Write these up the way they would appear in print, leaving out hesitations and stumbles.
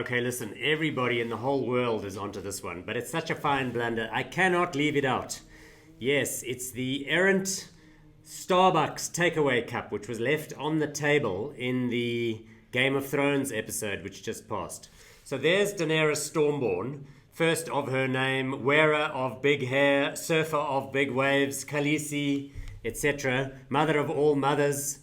Okay, listen, everybody in the whole world is onto this one, but it's such a fine blunder. I cannot leave it out. Yes, it's the errant Starbucks takeaway cup, which was left on the table in the Game of Thrones episode, which just passed. So there's Daenerys Stormborn, first of her name, wearer of big hair, surfer of big waves, Khaleesi, etc., mother of all mothers,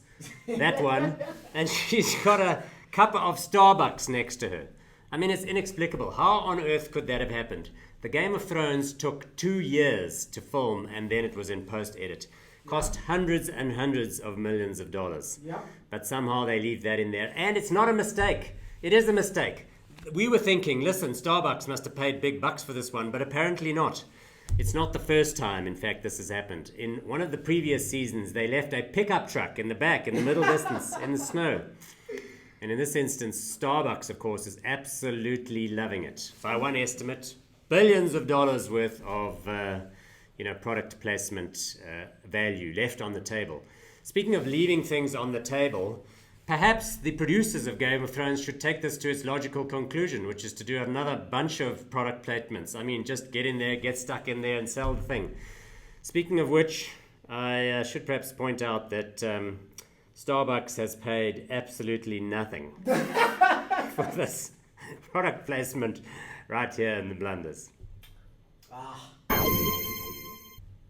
that one. And she's got a cup of Starbucks next to her. I mean, it's inexplicable. How on earth could that have happened? The Game of Thrones took 2 years to film, and then it was in post-edit. Cost hundreds and hundreds of millions of dollars. Yeah. But somehow they leave that in there. And it's not a mistake. It is a mistake. We were thinking, listen, Starbucks must have paid big bucks for this one, but apparently not. It's not the first time, in fact, this has happened. In one of the previous seasons, they left a pickup truck in the back, in the middle distance, in the snow. And in this instance, Starbucks, of course, is absolutely loving it. By one estimate, billions of dollars worth of product placement value left on the table. Speaking of leaving things on the table, perhaps the producers of Game of Thrones should take this to its logical conclusion, which is to do another bunch of product placements. I mean, just get in there, get stuck in there and sell the thing. Speaking of which, I should perhaps point out that Starbucks has paid absolutely nothing for this product placement right here in the Blunders.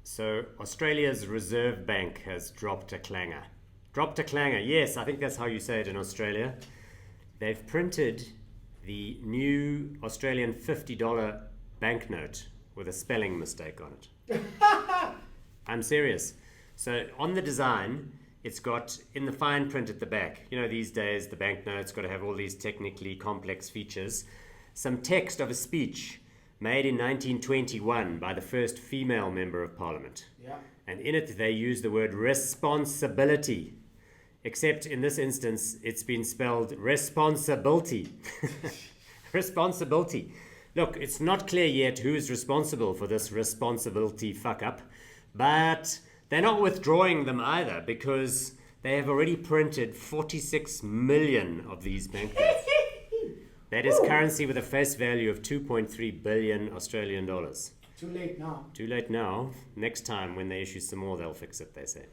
So Australia's Reserve Bank has dropped a clanger. Dropped a clanger, yes, I think that's how you say it in Australia. They've printed the new Australian $50 banknote with a spelling mistake on it. I'm serious. So on the design, it's got, in the fine print at the back, you know, these days the banknote's got to have all these technically complex features, some text of a speech made in 1921 by the first female member of parliament. Yeah. And in it they use the word responsibility, except in this instance it's been spelled responsibility. Responsibility. Look, it's not clear yet who is responsible for this responsibility fuck up, but they're not withdrawing them either, because they have already printed 46 million of these banknotes. That is currency with a face value of 2.3 billion Australian dollars. Too late now. Too late now. Next time when they issue some more, they'll fix it, they say.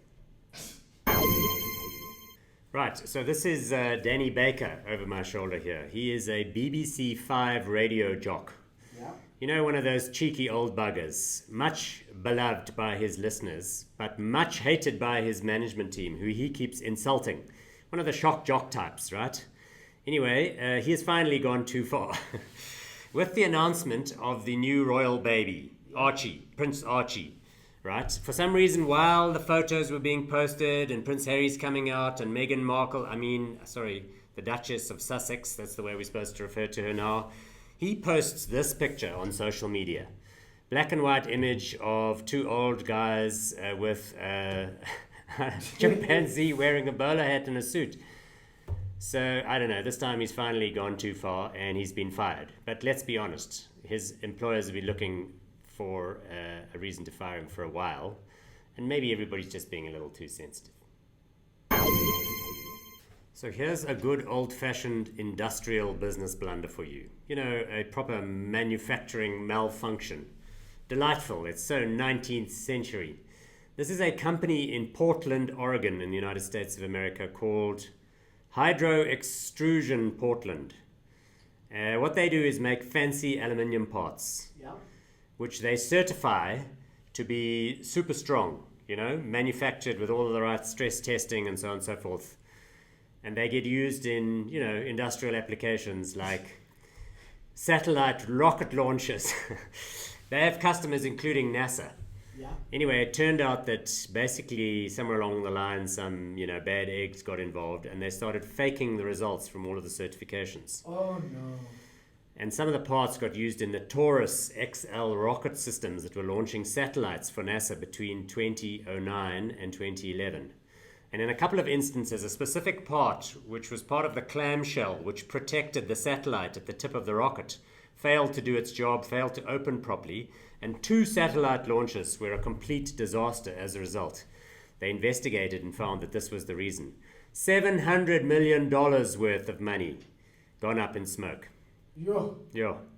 Right, so this is Danny Baker over my shoulder here. He is a BBC 5 radio jock. Yeah. You know, one of those cheeky old buggers, much beloved by his listeners, but much hated by his management team, who he keeps insulting. One of the shock jock types, right? Anyway, he has finally gone too far. With the announcement of the new royal baby, Archie, Prince Archie, right? For some reason, while the photos were being posted and Prince Harry's coming out and Meghan Markle, the Duchess of Sussex, that's the way we're supposed to refer to her now, he posts this picture on social media. Black and white image of two old guys with a chimpanzee wearing a bowler hat and a suit. So, I don't know, this time he's finally gone too far and he's been fired. But let's be honest, his employers will be looking for a reason to fire him for a while. And maybe everybody's just being a little too sensitive. So here's a good old-fashioned industrial business blunder for you. You know, a proper manufacturing malfunction. Delightful, it's so 19th century. This is a company in Portland, Oregon in the United States of America called Hydro Extrusion Portland. What they do is make fancy aluminium parts, which they certify to be super strong, you know, manufactured with all of the right stress testing and so on and so forth. And they get used in, you know, industrial applications like satellite rocket launchers. They have customers including NASA. Yeah. Anyway, it turned out that basically somewhere along the line some, bad eggs got involved and they started faking the results from all of the certifications. Oh no. And some of the parts got used in the Taurus XL rocket systems that were launching satellites for NASA between 2009 and 2011. And in a couple of instances, a specific part, which was part of the clamshell, which protected the satellite at the tip of the rocket, failed to do its job, failed to open properly, and 2 satellite launches were a complete disaster as a result. They investigated and found that this was the reason. $700 million worth of money gone up in smoke. Yo. Yo.